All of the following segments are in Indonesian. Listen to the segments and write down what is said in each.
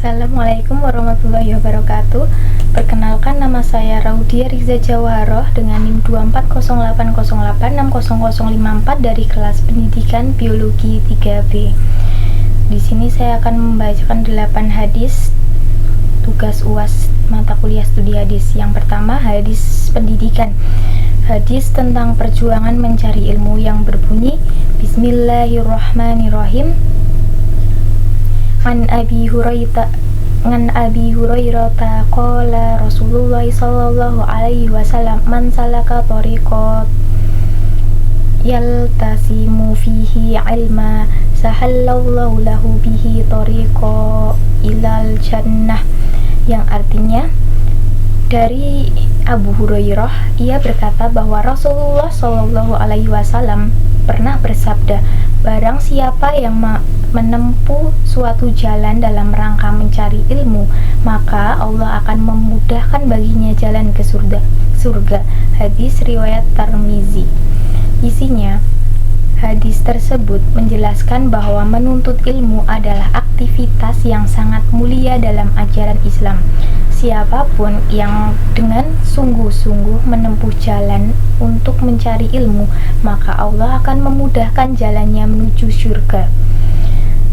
Assalamualaikum warahmatullahi wabarakatuh. Perkenalkan, nama saya Raudia Riza Jawaroh dengan NIM 24080860054 dari kelas pendidikan biologi 3B. Di sini saya akan membacakan 8 hadis tugas UAS mata kuliah studi hadis. Yang pertama, hadis pendidikan. Hadis tentang perjuangan mencari ilmu yang berbunyi Bismillahirrahmanirrahim. An Abi Hurairah qala Rasulullah sallallahu alaihi wasallam man salaka tariqat yaltasimu fihi ilma sahallallahu lahu bihi tariqa ilal jannah, yang artinya dari Abu Hurairah, ia berkata bahwa Rasulullah sallallahu alaihi wasallam pernah bersabda, barang siapa yang menempuh suatu jalan dalam rangka mencari ilmu, maka Allah akan memudahkan baginya jalan ke surga. Hadis riwayat Tirmizi. Isinya, hadis tersebut menjelaskan bahwa menuntut ilmu adalah aktivitas yang sangat mulia dalam ajaran Islam. Siapapun yang dengan sungguh-sungguh menempuh jalan untuk mencari ilmu, maka Allah akan memudahkan jalannya menuju surga.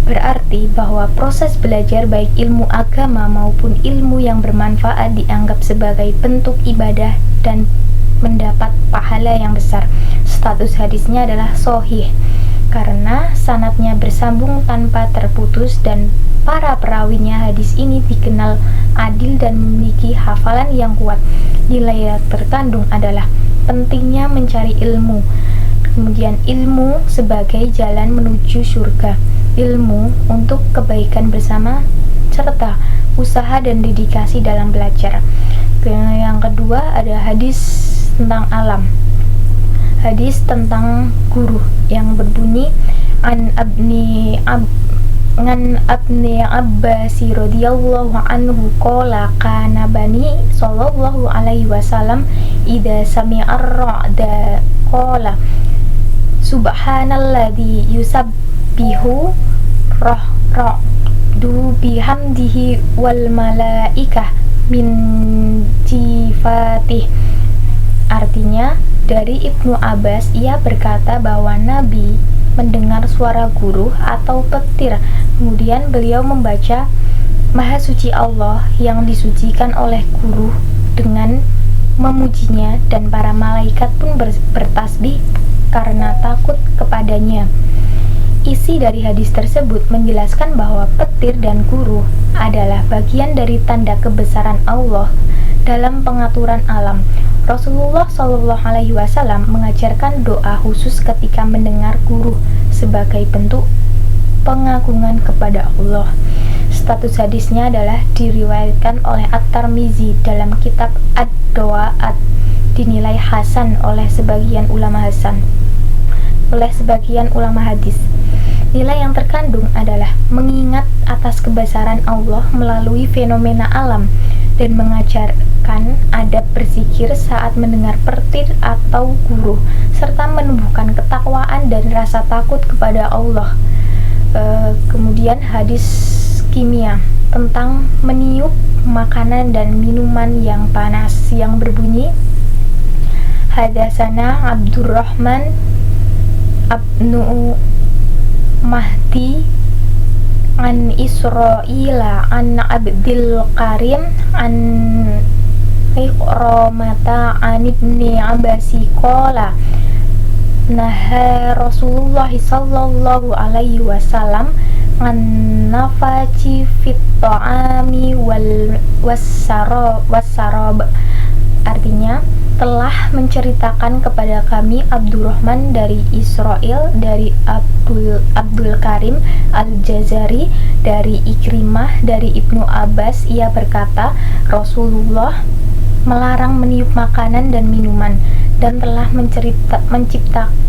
Berarti bahwa proses belajar baik ilmu agama maupun ilmu yang bermanfaat dianggap sebagai bentuk ibadah dan mendapat pahala yang besar. Status hadisnya adalah sahih karena sanadnya bersambung tanpa terputus dan para perawinya hadis ini dikenal adil dan memiliki hafalan yang kuat. Nilai yang terkandung adalah pentingnya mencari ilmu, kemudian ilmu sebagai jalan menuju surga, ilmu untuk kebaikan bersama, serta usaha dan dedikasi dalam belajar. Yang kedua ada hadis tentang alam. Hadis tentang guru yang berbunyi An Abni Abbasi radhiyallahu anhu qala kana bani sallallahu alaihi wasallam idza sami'ar ra'da qala subhanalladzi yusabbihu ra'du bihamdihi wal malaikah min jifatih. Artinya, dari Ibnu Abbas, ia berkata bahwa Nabi mendengar suara guru atau petir, kemudian beliau membaca Maha Suci Allah yang disucikan oleh guru dengan memujinya, dan para malaikat pun bertasbih karena takut kepadanya. Isi dari hadis tersebut menjelaskan bahwa petir dan guru adalah bagian dari tanda kebesaran Allah dalam pengaturan alam. Rasulullah Shallallahu Alaihi Wasallam mengajarkan doa khusus ketika mendengar guru sebagai bentuk pengagungan kepada Allah. Status hadisnya adalah diriwayatkan oleh At-Tirmizi dalam kitab Ad-Dawa'at, dinilai hasan oleh sebagian ulama hadis. Nilai yang terkandung adalah mengingat atas kebesaran Allah melalui fenomena alam dan mengajarkan adab berzikir saat mendengar petir atau guru, serta menumbuhkan ketakwaan dan rasa takut kepada Allah. Kemudian hadis kimia tentang meniup makanan dan minuman yang panas yang berbunyi Hadatsana Abdurrahman Abnu Mahdi an Israila an Abdil Karim an Iqramata an Ibni Abbasi qala naha Rasulullah sallallahu alaihi wasallam an nafaji fit ta'ami wal wassarab. Artinya, telah menceritakan kepada kami Abdurrahman dari Israel, dari Abdul Karim Al-Jazari, dari Ikrimah, dari Ibnu Abbas. Ia berkata, Rasulullah melarang meniup makanan dan minuman, dan telah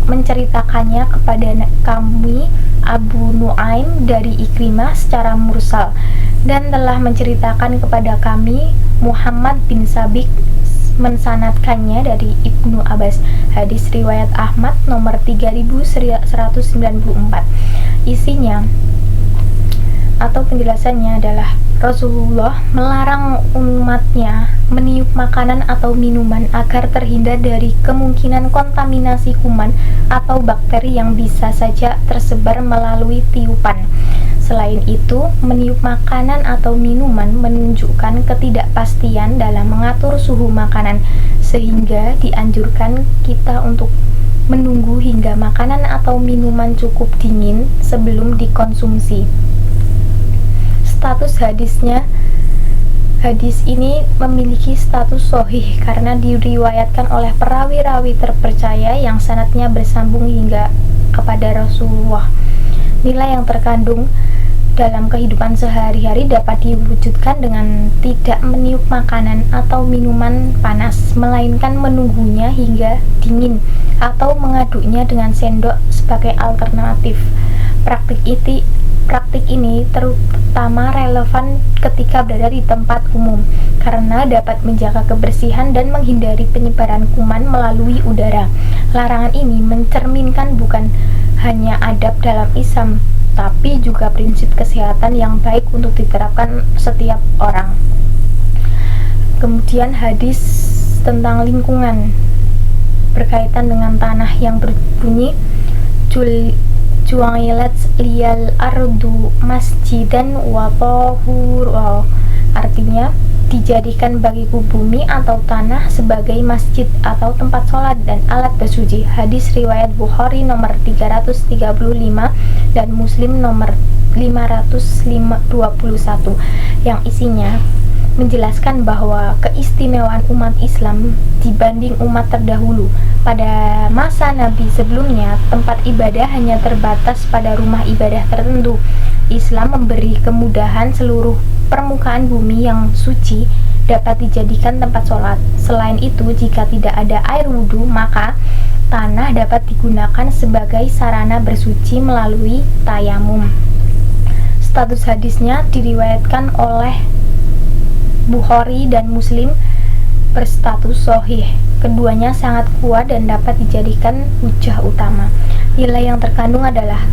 menceritakannya kepada kami Abu Nuaim dari Ikrimah secara mursal, dan telah menceritakan kepada kami Muhammad bin Sabik mensanadkannya dari Ibnu Abbas. Hadis riwayat Ahmad nomor 3194. Isinya atau penjelasannya adalah Rasulullah melarang umatnya meniup makanan atau minuman agar terhindar dari kemungkinan kontaminasi kuman atau bakteri yang bisa saja tersebar melalui tiupan. Selain itu, meniup makanan atau minuman menunjukkan ketidakpastian dalam mengatur suhu makanan, sehingga dianjurkan kita untuk menunggu hingga makanan atau minuman cukup dingin sebelum dikonsumsi. Status hadis ini memiliki status sahih karena diriwayatkan oleh perawi-rawi terpercaya yang sanadnya bersambung hingga kepada Rasulullah. Nilai yang terkandung dalam kehidupan sehari-hari dapat diwujudkan dengan tidak meniup makanan atau minuman panas, melainkan menunggunya hingga dingin atau mengaduknya dengan sendok sebagai alternatif. Praktik ini terutama relevan ketika berada di tempat umum karena dapat menjaga kebersihan dan menghindari penyebaran kuman melalui udara. Larangan ini mencerminkan bukan hanya adab dalam Islam, tapi juga prinsip kesehatan yang baik untuk diterapkan setiap orang. Kemudian hadis tentang lingkungan berkaitan dengan tanah yang berbunyi ju'ilat liyal ardu masjidan wa tahura, artinya dijadikan bagiku bumi atau tanah sebagai masjid atau tempat sholat dan alat bersuci. Hadis riwayat Bukhari nomor 335 dan Muslim nomor 521 yang isinya menjelaskan bahwa keistimewaan umat Islam dibanding umat terdahulu. Pada masa Nabi sebelumnya, tempat ibadah hanya terbatas pada rumah ibadah tertentu. Islam memberi kemudahan seluruh permukaan bumi yang suci dapat dijadikan tempat sholat. Selain itu, jika tidak ada air wudhu, maka tanah dapat digunakan sebagai sarana bersuci melalui tayamum. Status hadisnya diriwayatkan oleh Bukhari dan Muslim berstatus sahih. Keduanya sangat kuat dan dapat dijadikan hujah utama. Nilai yang terkandung adalah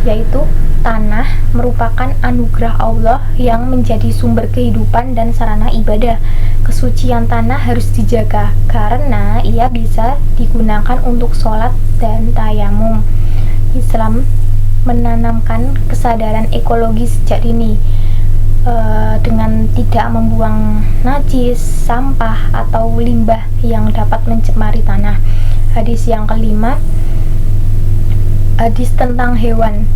yaitu tanah merupakan anugerah Allah yang menjadi sumber kehidupan dan sarana ibadah. Kesucian tanah harus dijaga karena ia bisa digunakan untuk sholat dan tayamum. Islam menanamkan kesadaran ekologis sejak dini dengan tidak membuang najis, sampah, atau limbah yang dapat mencemari tanah. Hadis yang kelima, hadis tentang hewan.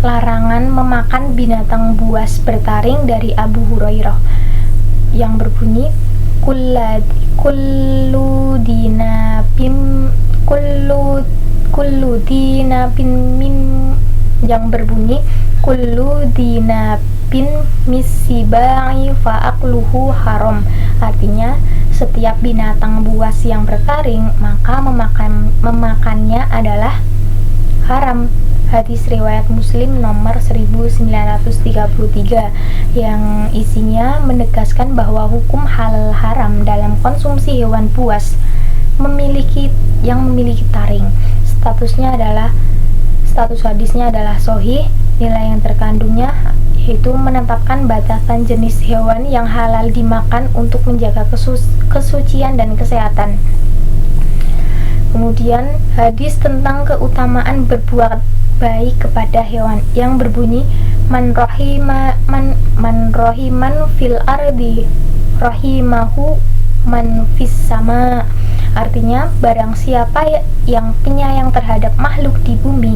Larangan memakan binatang buas bertaring dari Abu Hurairah yang berbunyi kullu dinabin yang berbunyi kullu dinabin misibai fa'akluhu haram, artinya setiap binatang buas yang bertaring maka memakannya adalah haram. Hadis riwayat Muslim nomor 1933 yang isinya menegaskan bahwa hukum halal haram dalam konsumsi hewan buas yang memiliki taring. Status hadisnya adalah sahih. Nilai yang terkandungnya yaitu menetapkan batasan jenis hewan yang halal dimakan untuk menjaga kesucian dan kesehatan. Kemudian hadis tentang keutamaan berbuat baik kepada hewan yang berbunyi man rahiman fil ardi rahimahu man fis sama, artinya barang siapa yang penyayang terhadap makhluk di bumi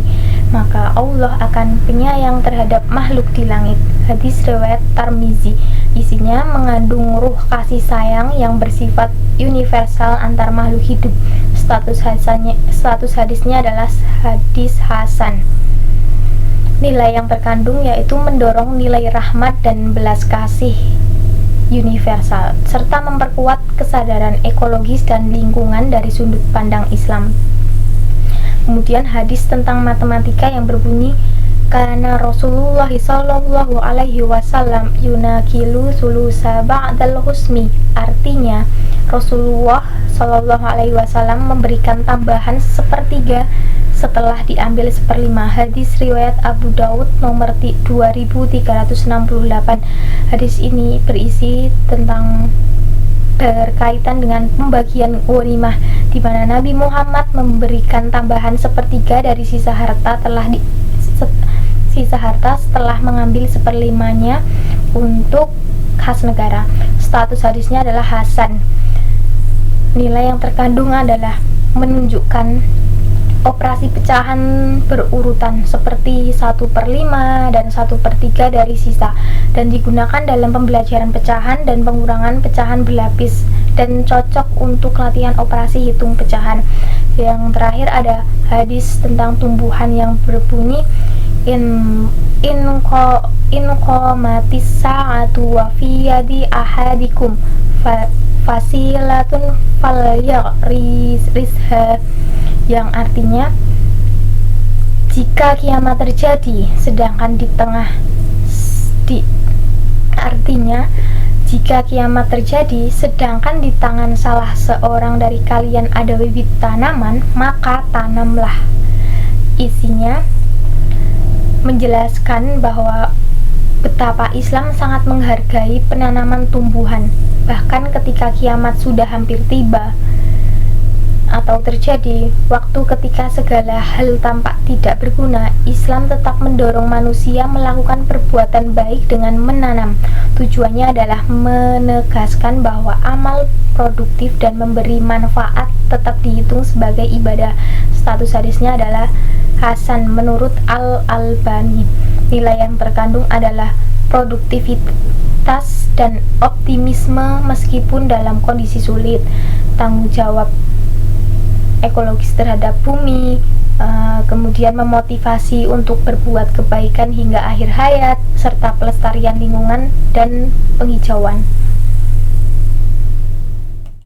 maka Allah akan penyayang terhadap makhluk di langit. Hadis riwayat Tirmizi, isinya mengandung ruh kasih sayang yang bersifat universal antar makhluk hidup. Status hadisnya adalah hadis hasan. Nilai yang terkandung yaitu mendorong nilai rahmat dan belas kasih universal serta memperkuat kesadaran ekologis dan lingkungan dari sudut pandang Islam. Kemudian hadis tentang matematika yang berbunyi karena Rasulullah sallallahu alaihi wasallam yunakilu sulusa ba'dal husmi, artinya Rasulullah sallallahu alaihi wasallam memberikan tambahan sepertiga setelah diambil 1/5. Hadis riwayat Abu Daud nomor 2368. Hadis ini berisi tentang berkaitan dengan pembagian ghanimah, di mana Nabi Muhammad memberikan tambahan 1/3 dari sisa harta setelah mengambil 1/5-nya untuk khas negara. Status hadisnya adalah hasan. Nilai yang terkandung adalah menunjukkan operasi pecahan berurutan seperti 1/5 dan 1/3 dari sisa, dan digunakan dalam pembelajaran pecahan dan pengurangan pecahan berlapis, dan cocok untuk latihan operasi hitung pecahan. Yang terakhir ada hadis tentang tumbuhan yang berbunyi in qamatis sa'atu wa fi yadi ahadikum fasilatun falyagrisha, yang artinya jika kiamat terjadi sedangkan di tangan salah seorang dari kalian ada bibit tanaman, maka tanamlah. Isinya menjelaskan bahwa betapa Islam sangat menghargai penanaman tumbuhan. Bahkan ketika kiamat sudah hampir tiba atau terjadi, waktu ketika segala hal tampak tidak berguna, Islam tetap mendorong manusia melakukan perbuatan baik dengan menanam. Tujuannya adalah menegaskan bahwa amal produktif dan memberi manfaat tetap dihitung sebagai ibadah. Status hadisnya adalah hasan menurut Al-Albani. Nilai yang terkandung adalah produktivitas dan optimisme meskipun dalam kondisi sulit, tanggung jawab ekologis terhadap bumi, kemudian memotivasi untuk berbuat kebaikan hingga akhir hayat, serta pelestarian lingkungan dan penghijauan.